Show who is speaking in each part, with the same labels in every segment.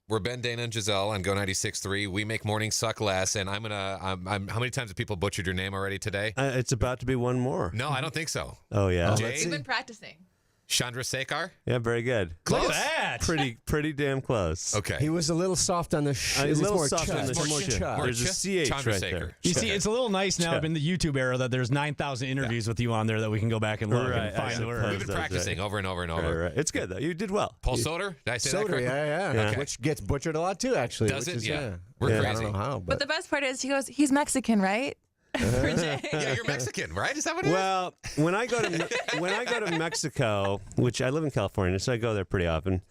Speaker 1: We're Ben, Dana, and Giselle on Go 96.3. We make mornings suck less, and I'm how many times have people butchered your name already today?
Speaker 2: It's about to be one more.
Speaker 1: No, I don't think so.
Speaker 2: Oh, yeah.
Speaker 1: Jay?
Speaker 3: We've been practicing.
Speaker 1: Chandrasekhar?
Speaker 2: Yeah, very good.
Speaker 1: Close?
Speaker 4: Look at that.
Speaker 2: Pretty damn close.
Speaker 1: Okay.
Speaker 5: He was a little soft on the
Speaker 2: A little soft on the
Speaker 5: more
Speaker 2: sh.
Speaker 5: ch.
Speaker 2: There's a CH right there.
Speaker 4: You see, it's a little nice now in the YouTube era that there's 9,000 interviews with you on there that we can go back and look and find the
Speaker 1: We've
Speaker 4: words.
Speaker 1: been practicing over and over and over.
Speaker 2: Right. It's good, though. You did well.
Speaker 1: Paul Soter? Did I say that
Speaker 5: Soter,
Speaker 1: correctly?
Speaker 5: yeah.
Speaker 1: Okay.
Speaker 5: Which gets butchered a lot too, actually.
Speaker 1: Does
Speaker 5: which
Speaker 1: it?
Speaker 5: is,
Speaker 1: Yeah. We're
Speaker 5: I
Speaker 1: crazy.
Speaker 5: don't know how,
Speaker 3: But the best part is he goes, he's Mexican, right? For Jay.
Speaker 1: Yeah, you're Mexican, right? Is that what it is?
Speaker 2: Well, when I go to Mexico, which I live in California, so I go there pretty often.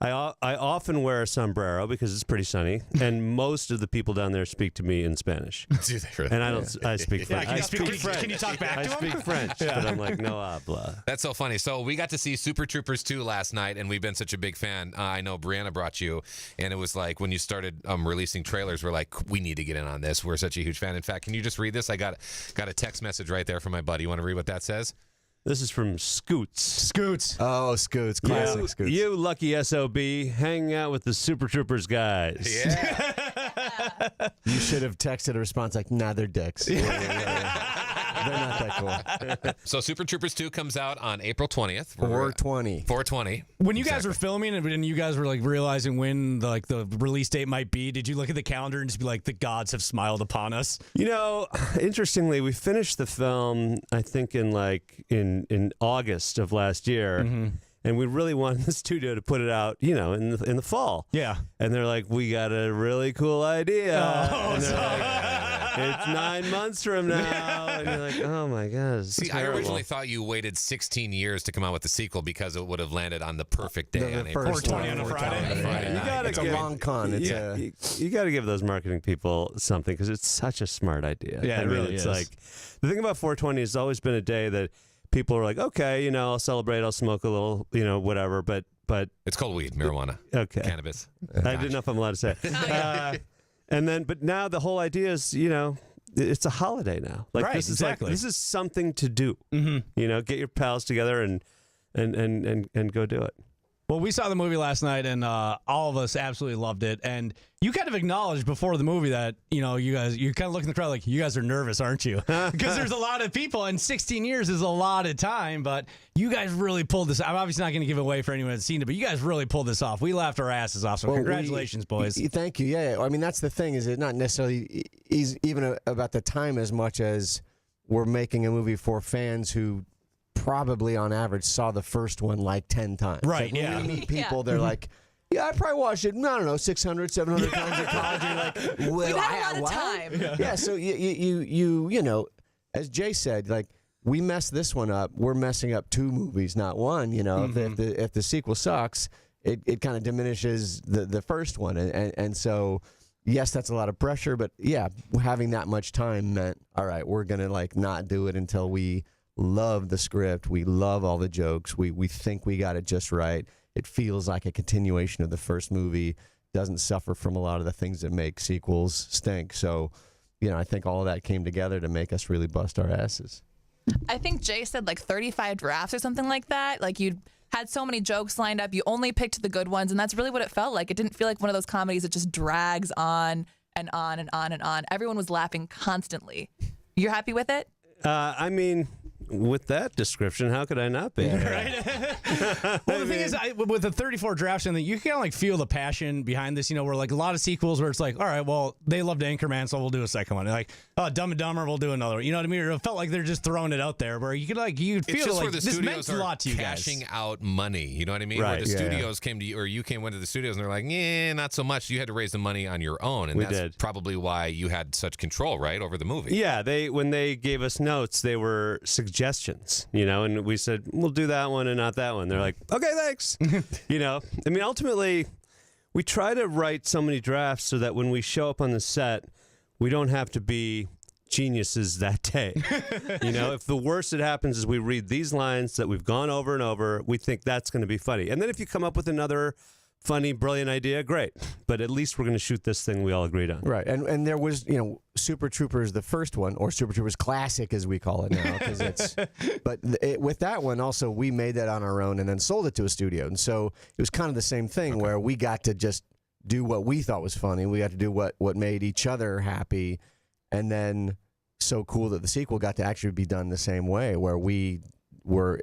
Speaker 2: I often wear a sombrero because it's pretty sunny, and most of the people down there speak to me in Spanish.
Speaker 1: Do they really?
Speaker 2: And I don't. I speak French.
Speaker 4: can you
Speaker 2: I
Speaker 4: speak-
Speaker 2: speak French.
Speaker 4: can you talk back
Speaker 2: I
Speaker 4: to him?
Speaker 2: speak French, but I'm like no habla.
Speaker 1: That's so funny. So we got to see Super Troopers 2 last night, and we've been such a big fan. I know Brianna brought you, and it was like when you started releasing trailers, we're like, we need to get in on this. We're such a huge fan. In fact, can you just read this? I got a text message right there from my buddy. You want to read what that says?
Speaker 2: This is from Scoots.
Speaker 4: Scoots.
Speaker 5: Oh, Scoots, classic Scoots.
Speaker 2: You lucky SOB, hanging out with the Super Troopers guys.
Speaker 1: Yeah.
Speaker 5: You should have texted a response like, "Nah, they're dicks." They're not that cool.
Speaker 1: So Super Troopers 2 comes out on April 20th.
Speaker 5: 420.
Speaker 1: 420.
Speaker 4: When you guys were filming and you guys were like realizing when the release date might be, did you look at the calendar and just be like, the gods have smiled upon us?
Speaker 2: You know, interestingly, we finished the film, I think, in August of last year.
Speaker 4: Mm-hmm.
Speaker 2: And we really wanted the studio to put it out, in the fall.
Speaker 4: Yeah.
Speaker 2: And they're like, we got a really cool idea.
Speaker 4: Oh,
Speaker 2: And they're like, it's 9 months from now. And you're like, oh my God. It's
Speaker 1: See,
Speaker 2: terrible.
Speaker 1: I originally thought you waited 16 years to come out with the sequel because it would have landed on the perfect day on April
Speaker 4: 420 on a Friday.
Speaker 1: night.
Speaker 5: It's a long con.
Speaker 2: You got to give those marketing people something because it's such a smart idea.
Speaker 4: Yeah, it really
Speaker 2: it's
Speaker 4: is.
Speaker 2: like the thing about 420 has always been a day that people are like, okay, I'll celebrate, I'll smoke a little, whatever, but
Speaker 1: It's called weed, marijuana,
Speaker 2: okay,
Speaker 1: cannabis.
Speaker 2: I didn't know if I'm allowed to say it. But now the whole idea is, it's a holiday now. Like
Speaker 4: Right,
Speaker 2: this is
Speaker 4: exactly.
Speaker 2: this is something to do. Mm-hmm. Get your pals together and go do it.
Speaker 4: Well, we saw the movie last night, and all of us absolutely loved it. And you kind of acknowledged before the movie that, you kind of look in the crowd like, you guys are nervous, aren't you? Because there's a lot of people, and 16 years is a lot of time, but you guys really pulled this. I'm obviously not going to give away for anyone that's seen it, but you guys really pulled this off. We laughed our asses off, so congratulations, boys.
Speaker 5: Thank you. Yeah. I mean, that's the thing, is it not necessarily even about the time as much as we're making a movie for fans who probably on average saw the first one like 10 times.
Speaker 4: Right,
Speaker 5: like,
Speaker 4: yeah.
Speaker 5: When we meet people, they're like, yeah, I probably watched it, I don't know, 600, 700 times in college. And you're like, well,
Speaker 3: We've had a lot of time.
Speaker 5: Yeah, so you as Jay said, like, we messed this one up. We're messing up two movies, not one. If the sequel sucks, it kind of diminishes the first one. And so, yes, that's a lot of pressure, but yeah, having that much time meant, all right, we're going to not do it until we love the script. We love all the jokes. We think we got it just right. It feels like a continuation of the first movie. Doesn't suffer from a lot of the things that make sequels stink. So, I think all of that came together to make us really bust our asses.
Speaker 3: I think Jay said 35 drafts or something like that. Like, you had so many jokes lined up. You only picked the good ones, and that's really what it felt like. It didn't feel like one of those comedies that just drags on and on and on and on. Everyone was laughing constantly. You're happy with it?
Speaker 2: I mean, with that description, how could I not be?
Speaker 4: Right? Well, the thing is, with the 34 drafts in, you kind of feel the passion behind this. Where a lot of sequels where it's like, all right, well, they loved Anchorman, so we'll do a second one. Like, oh, Dumb and Dumber, we'll do another one. You know what I mean? Or it felt like they're just throwing it out there, where you could
Speaker 1: It's
Speaker 4: feel
Speaker 1: just
Speaker 4: like
Speaker 1: where the
Speaker 4: this
Speaker 1: studios
Speaker 4: meant a
Speaker 1: are
Speaker 4: lot to you
Speaker 1: cashing
Speaker 4: guys.
Speaker 1: out money. You know what I mean?
Speaker 2: Right,
Speaker 1: Where the
Speaker 2: yeah.
Speaker 1: studios came to you, or you went to the studios, and they're like, not so much. You had to raise the money on your own, and
Speaker 2: We
Speaker 1: that's
Speaker 2: did.
Speaker 1: probably why you had such control, right, over the movie.
Speaker 2: Yeah, when they gave us notes, they were suggestions, and we said, we'll do that one and not that one. They're like, okay, thanks. I mean, ultimately, we try to write so many drafts so that when we show up on the set, we don't have to be geniuses that day. If the worst that happens is we read these lines that we've gone over and over, we think that's going to be funny. And then if you come up with another funny, brilliant idea, great. But at least we're going to shoot this thing we all agreed on.
Speaker 5: Right, and there was, Super Troopers, the first one, or Super Troopers Classic, as we call it now, because it's. But with that one, also, we made that on our own and then sold it to a studio, and so it was kind of the same thing where we got to just do what we thought was funny. We got to do what made each other happy, and then so cool that the sequel got to actually be done the same way, where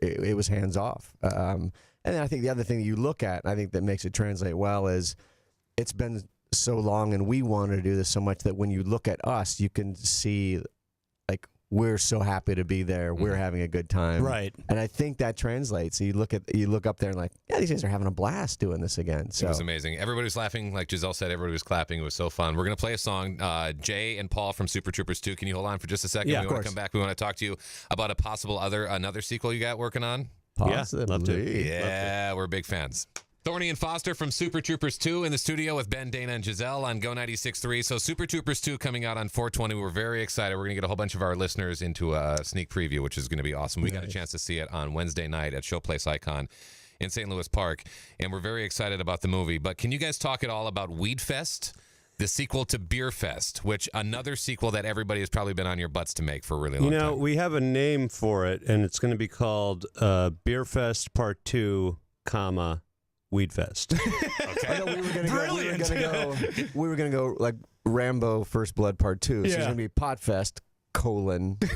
Speaker 5: it was hands off. And then I think the other thing that you look at, and I think that makes it translate well, is it's been so long, and we wanted to do this so much that when you look at us, you can see like we're so happy to be there. We're having a good time,
Speaker 4: Right.
Speaker 5: And I think that translates. You look up there and like, yeah, these guys are having a blast doing this again. So
Speaker 1: It was amazing. Everybody was laughing, like Giselle said. Everybody was clapping. It was so fun. We're gonna play a song. Jay and Paul from Super Troopers 2. Can you hold on for just a second?
Speaker 2: Yeah,
Speaker 1: we
Speaker 2: of
Speaker 1: want to
Speaker 2: course.
Speaker 1: come back. We want to talk to you about a possible another sequel you got working on.
Speaker 5: possibly.
Speaker 2: love to.
Speaker 1: Yeah, we're big fans. Thorny and Foster from Super Troopers 2 in the studio with Ben, Dana, and Giselle on Go 96.3. So Super Troopers 2 coming out on 4/20. We're very excited. We're going to get a whole bunch of our listeners into a sneak preview, which is going to be awesome. We got a chance to see it on Wednesday night at Showplace Icon in St. Louis Park, and we're very excited about the movie. But can you guys talk at all about Weed Fest, the sequel to Beer Fest, which another sequel that everybody has probably been on your butts to make for a really long time?
Speaker 2: We have a name for it, and it's going to be called Beer Fest Part 2, Weed Fest.
Speaker 5: I know we were gonna go like Rambo First Blood Part 2. So it's gonna be Pot Fest,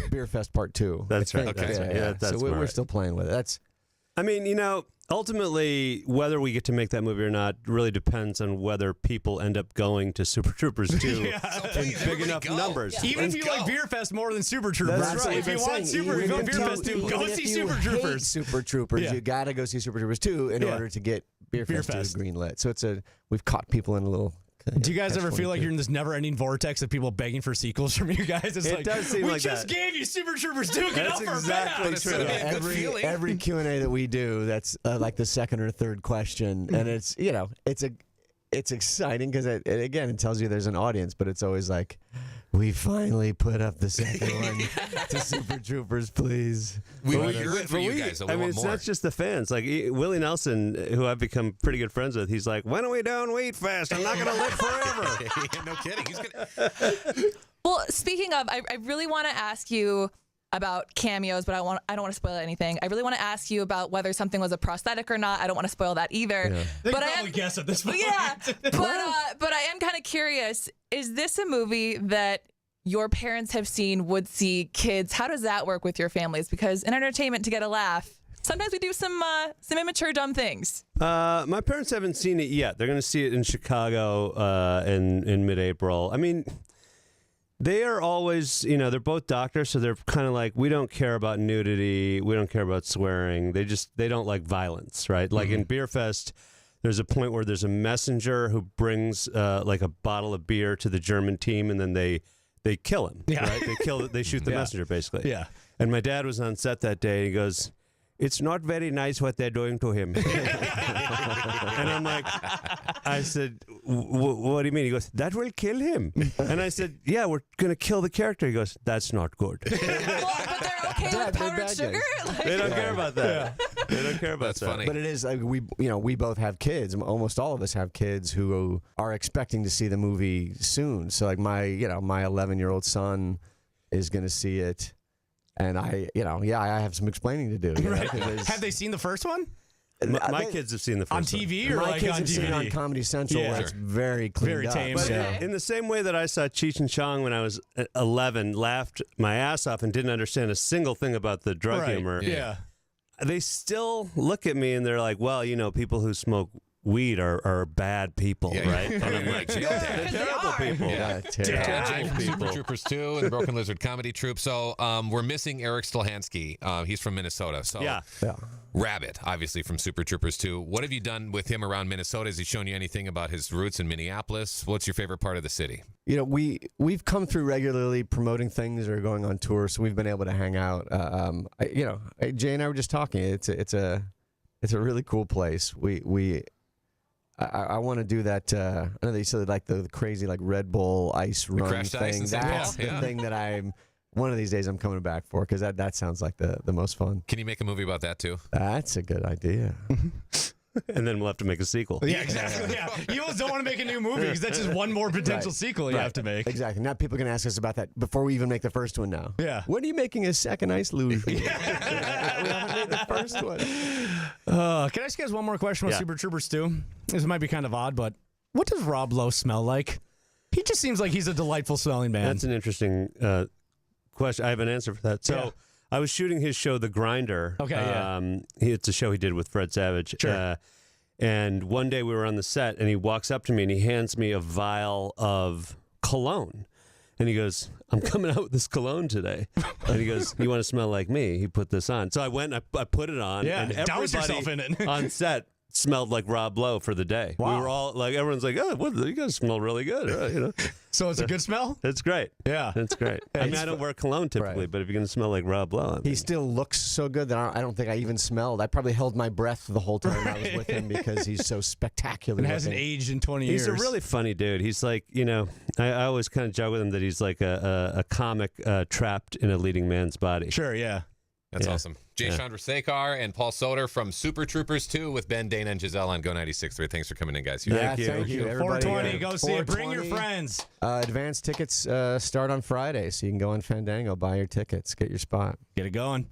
Speaker 5: Beer Fest Part 2.
Speaker 2: That's right.
Speaker 1: Okay.
Speaker 2: That's right.
Speaker 5: Yeah.
Speaker 2: That's
Speaker 5: so we're
Speaker 2: smart.
Speaker 5: still playing with it.
Speaker 2: I mean, ultimately, whether we get to make that movie or not really depends on whether people end up going to Super Troopers 2 in big enough numbers.
Speaker 4: Even if you like Beer Fest more than Super Troopers,
Speaker 5: That's right.
Speaker 4: if you want Beer Fest 2, go see Super Troopers.
Speaker 5: Super Troopers.
Speaker 4: Yeah.
Speaker 5: You gotta go see Super Troopers 2 in order to get Beer Fest 2 greenlit. So we've caught people in a little.
Speaker 4: Do you guys ever feel like you're in this never-ending vortex of people begging for sequels from you guys? It's
Speaker 2: It does seem
Speaker 4: we
Speaker 2: like
Speaker 4: just
Speaker 2: that.
Speaker 4: gave you Super Troopers 2. Get
Speaker 2: That's
Speaker 4: off our
Speaker 2: exactly
Speaker 4: back.
Speaker 2: true.
Speaker 5: Every Q&A that we do, that's like the second or third question, and it's it's exciting because it tells you there's an audience, but it's always like, we finally put up the second one to Super Troopers, please.
Speaker 1: We were rooting for you guys. So we want
Speaker 2: it's
Speaker 1: more.
Speaker 2: not just the fans. Like Willie Nelson, who I've become pretty good friends with, he's like, when are we doing Weed Fest? I'm not going to live forever.
Speaker 1: Yeah, no kidding. He's gonna.
Speaker 3: Well, speaking of, I really want to ask you about cameos, but I don't want to spoil anything. I really want to ask you about whether something was a prosthetic or not. I don't want to spoil that either.
Speaker 5: Yeah.
Speaker 4: They
Speaker 3: But
Speaker 4: can
Speaker 3: I
Speaker 4: probably guess at this point.
Speaker 3: Yeah, but I am kind of curious. Is this a movie that your parents have seen, would see kids? How does that work with your families? Because in entertainment, to get a laugh, sometimes we do some immature, dumb things.
Speaker 2: My parents haven't seen it yet. They're going to see it in Chicago in mid-April. I mean, they are always, they're both doctors, so they're kind of like, we don't care about nudity, we don't care about swearing. They don't like violence, right? Like in Beer Fest, there's a point where there's a messenger who brings like a bottle of beer to the German team, and then they kill him.
Speaker 4: Yeah.
Speaker 2: Right? They shoot the messenger, basically.
Speaker 4: Yeah.
Speaker 2: And my dad was on set that day. And he goes, "It's not very nice what they're doing to him." And I'm like, I said, "What do you mean?" He goes, "That will kill him." And I said, "Yeah, we're gonna kill the character." He goes, "That's not good."
Speaker 3: Well, but they're okay
Speaker 5: Dad,
Speaker 3: with
Speaker 5: they're
Speaker 3: powdered
Speaker 5: bad
Speaker 3: sugar.
Speaker 2: They don't care about that. They don't care about
Speaker 1: That's
Speaker 2: that.
Speaker 1: funny.
Speaker 5: But it is like we both have kids. Almost all of us have kids who are expecting to see the movie soon. So like my 11-year-old son is going to see it, and I have some explaining to do.
Speaker 4: Have they seen the first one?
Speaker 2: My kids have seen the first
Speaker 4: On
Speaker 2: one.
Speaker 4: TV or
Speaker 5: My
Speaker 4: like
Speaker 5: kids
Speaker 4: on
Speaker 5: have seen it on
Speaker 4: DVD?
Speaker 5: Comedy Central,
Speaker 4: Yeah.
Speaker 5: where it's very cleaned
Speaker 4: Very
Speaker 5: up.
Speaker 4: tame.
Speaker 2: But
Speaker 5: So-
Speaker 3: Okay.
Speaker 2: in the same way that I saw Cheech and Chong when I was 11, laughed my ass off and didn't understand a single thing about the drug
Speaker 4: Right.
Speaker 2: humor,
Speaker 4: Yeah.
Speaker 2: they still look at me and they're like, well, people who smoke weed are bad people,
Speaker 1: Yeah,
Speaker 2: right?
Speaker 1: yeah.
Speaker 2: And I'm like,
Speaker 1: Jail dad.
Speaker 2: they're terrible people.
Speaker 5: Yeah, terrible.
Speaker 1: Jay from
Speaker 2: people.
Speaker 1: Super Troopers 2 and the Broken Lizard Comedy Troupe. So we're missing Eric Stolhansky. He's from Minnesota. So
Speaker 2: Yeah.
Speaker 1: Rabbit, obviously from Super Troopers 2. What have you done with him around Minnesota? Has he shown you anything about his roots in Minneapolis? What's your favorite part of the city?
Speaker 5: We've come through regularly promoting things or going on tour, so we've been able to hang out. Jay and I were just talking. It's a really cool place. I want to do that. I know they said like the crazy like Red Bull ice run
Speaker 1: crashed ice
Speaker 5: thing.
Speaker 1: in St. Paul,
Speaker 5: That's the
Speaker 1: yeah.
Speaker 5: thing that one of these days I'm coming back for, because that sounds like the most fun.
Speaker 1: Can you make a movie about that too?
Speaker 5: That's a good idea.
Speaker 2: And then we'll have to make a sequel.
Speaker 4: Yeah, exactly. Yeah. You almost don't want to make a new movie because that's just one more potential
Speaker 5: Right.
Speaker 4: sequel you have to make.
Speaker 5: Exactly. Now people can ask us about that before we even make the first one now.
Speaker 4: Yeah.
Speaker 5: When are you making a second ice luge? We haven't made the first one.
Speaker 4: Can I ask you guys one more question with
Speaker 2: Yeah.
Speaker 4: Super Troopers 2? This might be kind of odd, but what does Rob Lowe smell like? He just seems like he's a delightful smelling man.
Speaker 2: That's an interesting question. I have an answer for that. So
Speaker 4: Yeah.
Speaker 2: I was shooting his show, The Grinder.
Speaker 4: Okay, yeah.
Speaker 2: It's a show he did with Fred Savage.
Speaker 4: Sure.
Speaker 2: And one day we were on the set, and he walks up to me and he hands me a vial of cologne. And he goes, I'm coming out with this cologne today. And he goes, you want to smell like me? He put this on. So I went and I put it on.
Speaker 4: Yeah,
Speaker 2: and
Speaker 4: douse
Speaker 2: everybody
Speaker 4: yourself in it.
Speaker 2: on set smelled like Rob Lowe for the day.
Speaker 4: Wow.
Speaker 2: We were all like, everyone's like, oh, you guys smell really good. You know,
Speaker 4: So it's a good smell?
Speaker 2: it's great.
Speaker 4: Yeah.
Speaker 2: It's great. I mean, I don't wear cologne typically,
Speaker 5: Right.
Speaker 2: but if you're going to smell like Rob Lowe, I mean,
Speaker 5: He still looks so good that I don't think I even smelled. I probably held my breath the whole time I was with him because he's so spectacular.
Speaker 4: And hasn't
Speaker 5: looking.
Speaker 4: aged in 20 years.
Speaker 2: he's a really funny dude. He's like, you know, I always kind of joke with him that he's like a comic trapped in a leading man's body.
Speaker 4: Sure, yeah.
Speaker 1: That's
Speaker 2: Yeah.
Speaker 1: awesome. Jay Chandrasekhar and Paul Soter from Super Troopers 2 with Ben, Dana, and Giselle on Go 96.3. Thanks for coming in, guys.
Speaker 5: Yeah,
Speaker 2: Thank you.
Speaker 5: thank you. Everybody,
Speaker 4: 420, go see it. Bring your
Speaker 5: 420.
Speaker 4: friends.
Speaker 5: Advance tickets start on Friday, so you can go on Fandango, buy your tickets, get your spot.
Speaker 4: Get it going.